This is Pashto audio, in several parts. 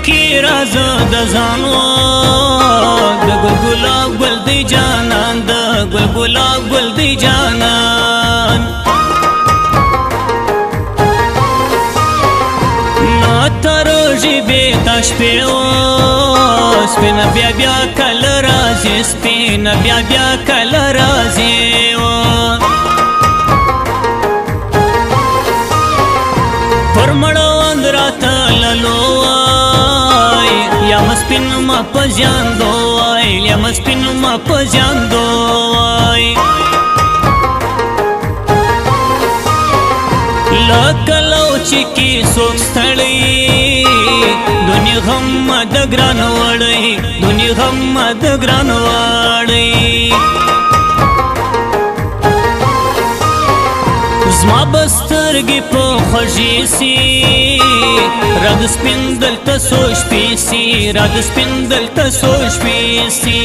کی راز د ځانو د ګل ګلاب ګل دی جانان د ګل ګلاب ګل دی جانان نو تر ژبې تا شپې سپین بیا بیا کله راځي سپین بیا بیا کله راځي پر مړوند راته للو یا مسپین ما پزیاندو یا مسپین ما پزیاندو لکلو چکی سوک ستړی دنیا غم د ګران وړی دنیا غم د ګران وړی زما بسترګې په خوږې سي رد سپین دلته څو شپې سي رد سپین دلته څو شپې سي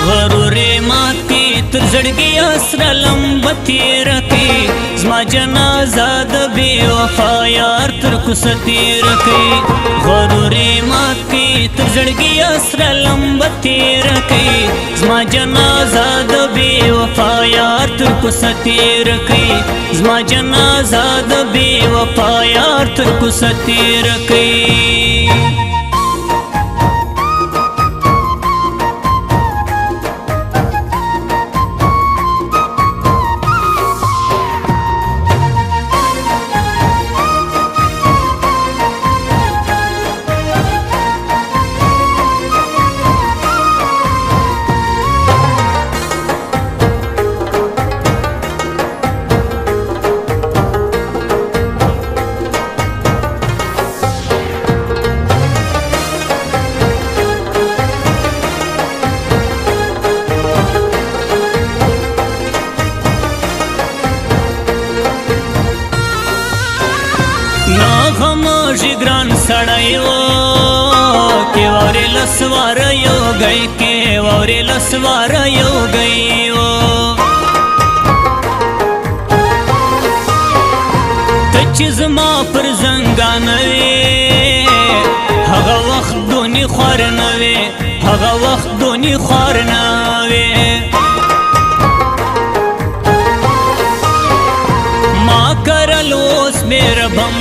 غرورې ماتې تر زړګي اسره لمبه تېره کړي زما جنازه د بې وفا یار تر کوڅه تېره کړي غرورې ماتې تر زړګي اسره لمبه تېره کړي زما جنازه د بې وفا یار تر کوڅه تېره کړي زما جنازه د بې وفا یار تر کوڅه تېره کړي غموږي ګران سړی و کې واورې لسواره یو گئی کې واورې لسواره یو گئی و ته چې زما پر زنګان وې هغه وخت دونې خوار نه وې هغه وخت دونې خوار نه وې ما کرل اوس مېره بم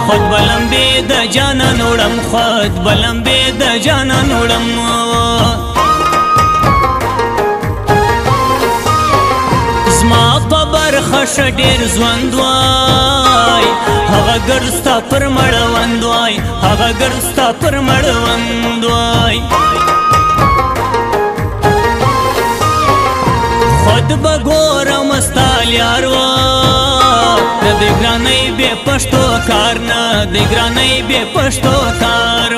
خود بلمبې د جانان وړم خود بلمبې د جانان وړم زما په برخه ښه ډېر ژوند وای هغه ګر ستا پر مړوند وای هغه ګر ستا پر مړوند وای خود به ګورم ستا لیار د ګرانۍ بې پښتو کار نه د ګرانۍ بې پښتو کار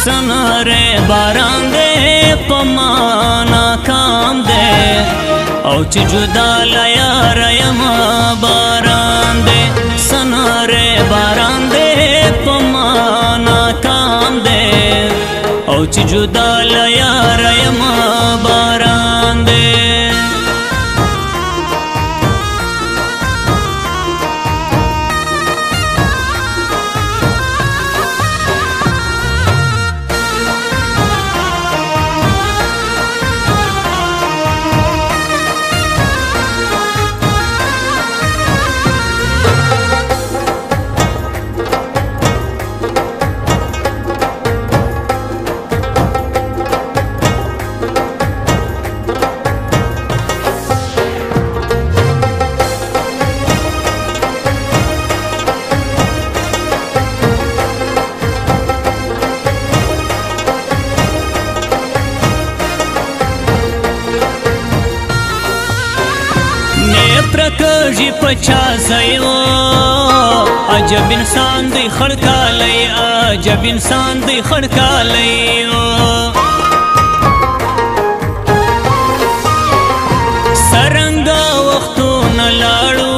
سناره باران دی په ما ناکام دی او چې جدا له یاره یمه باران دی سناره باران دی په ما ناکام دی او چې جدا له یاره یمه باران دی پرکږي پچا ځای و عجب انسان دی خړکالی عجب انسان دی خړکالی څرنګه وختونه لاړو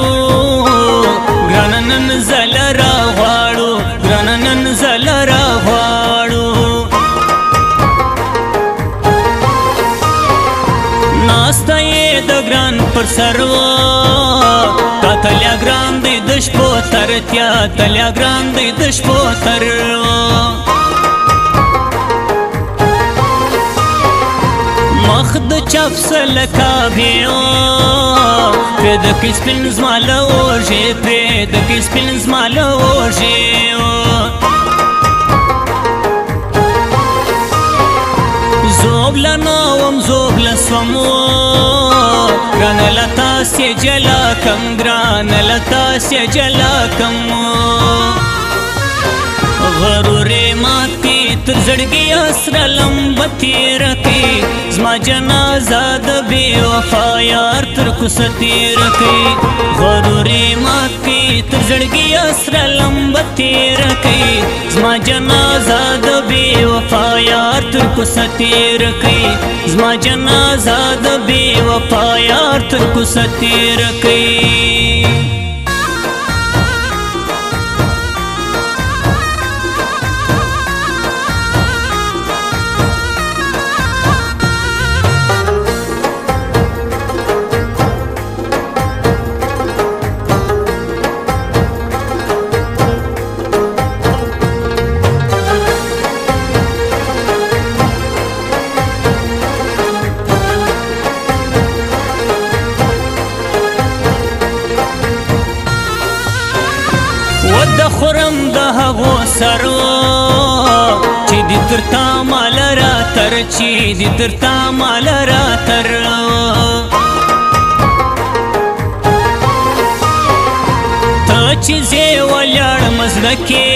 ګرانه نن زله راغواړو ګرانه نن زله راغواړو ناسته یې د ګران پر سر و تا تلیا ګران دی د شپو ترتیا تلیا ګران دی د شپو تر مخ د چپ سلکا بیو پرې د کې سپین زما له اوږې پرې د کې سپین زما له اوږې زوبله نوم زوبله سوم ګرانه له تاسې جلا کم ګرانه له تاسې جلا کم غرورې ماتې تر زړګي اسره لمبه تېره کړې زما جنازه د بې وفا یار تر کوڅه تېره کړې غرورې ماتې تر زړګي اسره لمبه تېره کړې زما جنازه د بې وفا یار تر کوڅه تېره کړې زما جنازه د بې وفا یار تر کوڅه تېره کړې خورم د هغو سرو چې دي تر تا مال راتر چې دي تر تا مال راتر ته چې زه ولاړم زړه کې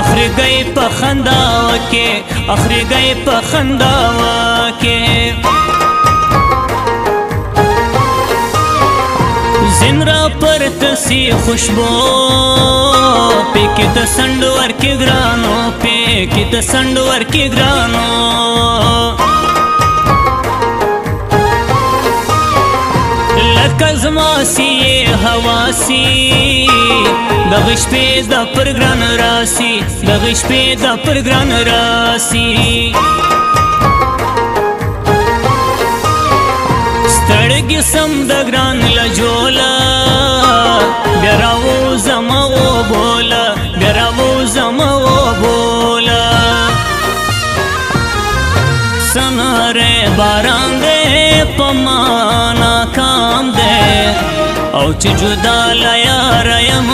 اخري گئی په خنداوه کې اخري گئی په خنداوه کې زین را پر تسی خوشبو پیکی تا سنڈ ورکی گرانو پیکی تا سنڈ ورکی گرانو لکزما سی حواسی دغش پی دا پر گران راسی دغش پی دا پر گران راسی ستړګي سم د ګران لجولا بیا راوځم وبوله بیا راوځم وبوله سناره باران دی په ما ناکام دی او چې جدا له یاره یم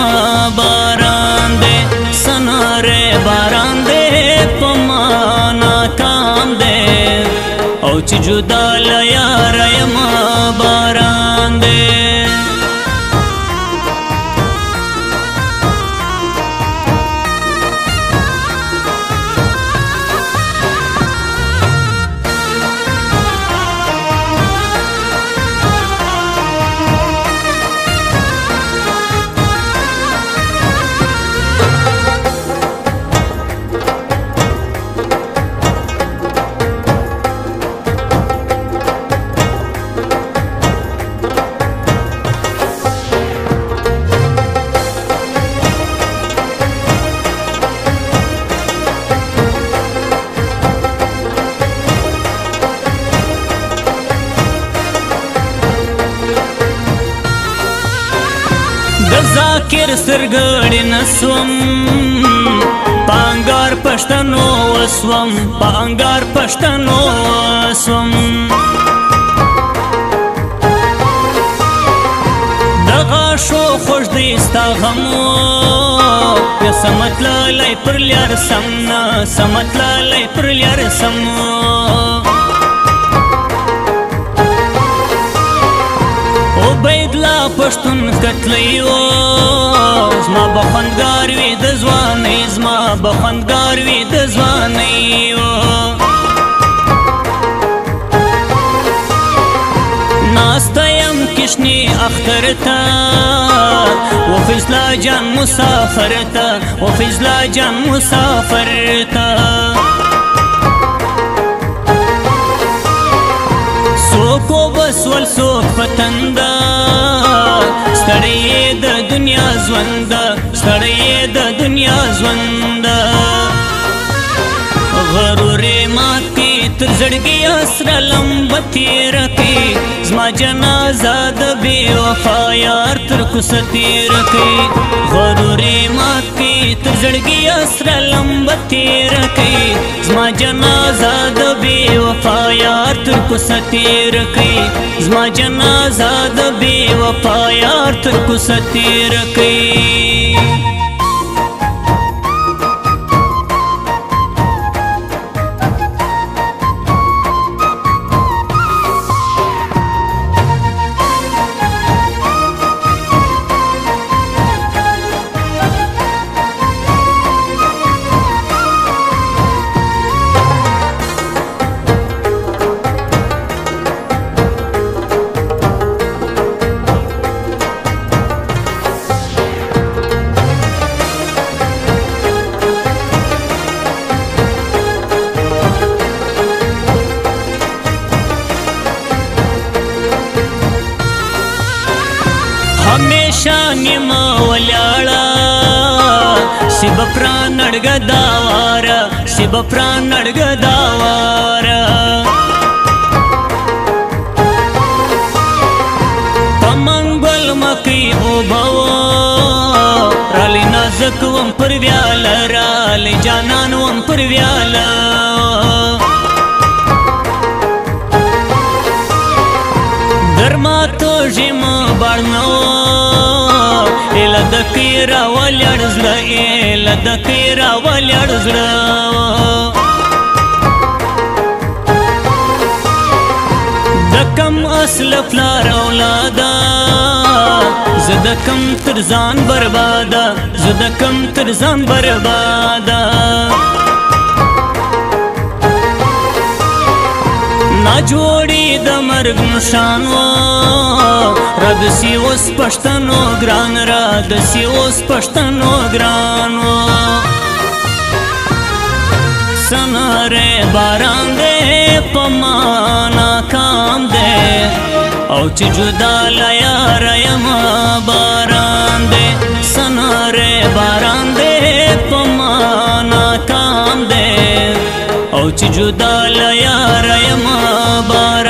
باران دی سناره باران دی په ما ناکام دی او چې جدا له یاره یم باران دی ذاکر سرګړې نسوم پانګار پښتنو وسوم پانګار پښتنو وسوم دغه شو خوش دی ستا غمو یا سمت لالی پر لیار سمنا سمت لالی پر لیار سمو عبیدالله پښتون کتلی و زما بخوندګار وي د ځوانۍ زما بخوندګار وي د ځوانۍ و ناسته یم کشني اختر ته و فضله جان مسافر ته و فضله جان مسافر ته څوک وبسول څوک پتنده ستړی د دنیا ژوند ستړی د دنیا ژوند غرورې ماتې تر زړګي اسره لمبه تېره کړې زما جنازه د بې وفا یار تر کوڅه تېره کړې زړګي اسره لمبه تیره کوي زما جنازه د بې وفا یار تر کوڅه تیره کوي زما جنازه د بې وفا یار تر کوڅه تیره کوي हमेशा निमा वल्याळा शिब प्राण नडगदावार शिब प्राण नडगदावार तमंगल मकी उभव राली नाजक वम परव्याल राली जानन वम परव्याल धर्मा तो जिम बाळनो दकीरा वल्याडजला एला दकीरा वल्याडजला दकम असल फ्लार औलादा जदकम तरजान बर्बादा जदकम तरजान बर्बादा ना जोड़ी द मर्ग निशानो रदसी ओस पश्तनो ग्रान रदसी ओस पश्तनो ग्रानो सनारे बारान दे पमाना काम दे औच जुदा लया रयमा बारान दे सनारे बारान दे पमाना काम दे औच जुदा लया रयमा बारान